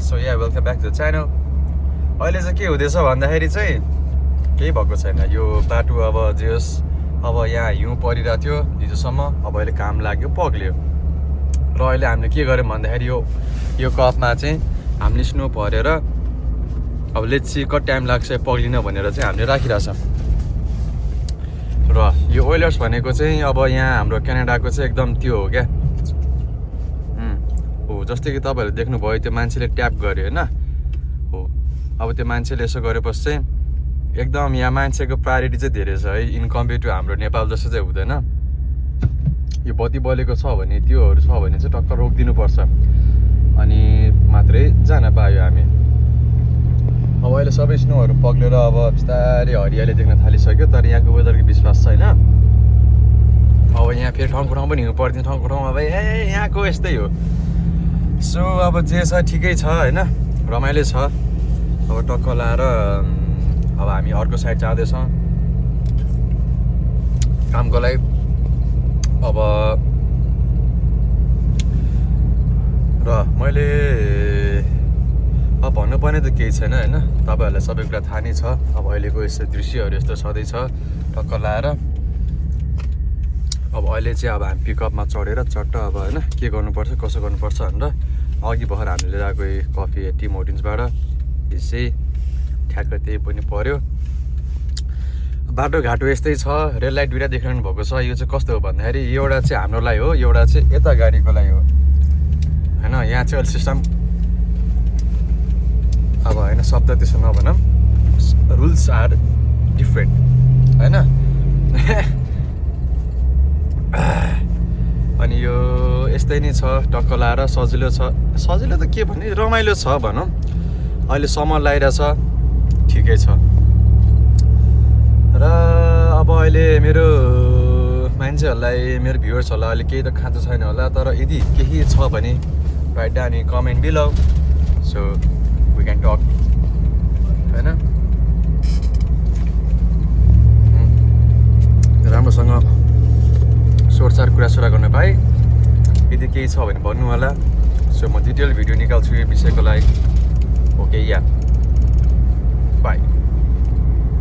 So ya welcome back to the channel. अहिले चाहिँ के हुँदैछ भन्दाखेरि चाहिँ केही भएको छैन। यो बाटो अब जेस अब यहाँ हिउँ परिरहेको थियो हिजोसम्म, अब अहिले काम लाग्यो पग्लियो। र अहिले हामीले के गर्यौँ भन्दाखेरि यो कपमा चाहिँ हामीले स्नो भरेर अब लेट्स सी कति टाइम लाग्छ पग्लिन भनेर चाहिँ हामीले राखिरहेछौँ। र यो ओइलर्स भनेको चाहिँ अब यहाँ हाम्रो क्यानाडाको चाहिँ एकदम त्यो हो क्या, हो जस्तै कि तपाईँहरूले देख्नुभयो त्यो मान्छेले ट्याप गर्यो होइन, हो अब त्यो मान्छेले यसो गरेपछि चाहिँ एकदम यहाँ मान्छेको प्रायोरिटी चाहिँ धेरै छ है, इन कम्पेयर टु हाम्रो नेपाल जस्तो चाहिँ हुँदैन। यो बत्ती बलेको छ भने त्योहरू छ भने चाहिँ टक्क रोकिदिनुपर्छ अनि मात्रै जान पायो हामी। अब अहिले सबै स्नोहरू पग्लेर अब बिस्तारै हरियाली देख्न थालिसक्यो, तर यहाँको वेदरको विश्वास छैन। अब यहाँ फेरि ठाउँको ठाउँ पनि हिउँ परिदिन्छ, ठाउँको ठाउँमा अब यहाँको यस्तै हो। सो अब जे छ ठिकै छ होइन, रमाइलो छ। अब टक्क लाएर अब हामी अर्को साइड जाँदैछौँ कामको लागि। अब र मैले अब भन्नुपर्ने त केही छैन होइन, तपाईँहरूलाई सबै कुरा थाहा नै छ। अब अहिलेको यस्तो दृश्यहरू यस्तो छँदैछ टक्क लाएर। अब अहिले चाहिँ अब हामी पिकअपमा चढेर चट्ट अब होइन के गर्नुपर्छ कसो गर्नुपर्छ भनेर अघि भर्खर हामीले लिएर आएको कफी टिम होर्टिन्सबाट यसै ठ्याक्क त्यही पनि पर्यो। बाटोघाटो यस्तै छ, रेल लाइट दुइटा देखिरहनु भएको छ। यो चाहिँ कस्तो हो भन्दाखेरि एउटा चाहिँ हाम्रो लागि हो, एउटा चाहिँ यता गाडीको लागि हो होइन। यहाँ चाहिँ अहिले सिस्टम अब होइन शब्द त्यसो नभनौँ, रुल्स आर डिफ्रेन्ट होइन। अनि यो यस्तै नै छ, टक्क लाएर सजिलो छ। सजिलो त के भने रमाइलो छ भनौँ। अहिले समर लगाइरहेछ ठिकै छ। र अब अहिले मेरो मान्छेहरूलाई मेरो भ्युवर्सहरूलाई अहिले केही त खाँचो छैन होला, तर यदि केही छ भने write down in comment below so we can talk होइन। राम्रोसँग सोरसार कुरासुरा गर्न पाएँ। यदि केही छ भने भन्नु होला। सो म डिटेल भिडियो निकाल्छु यो विषयको लागि। Okay yeah by.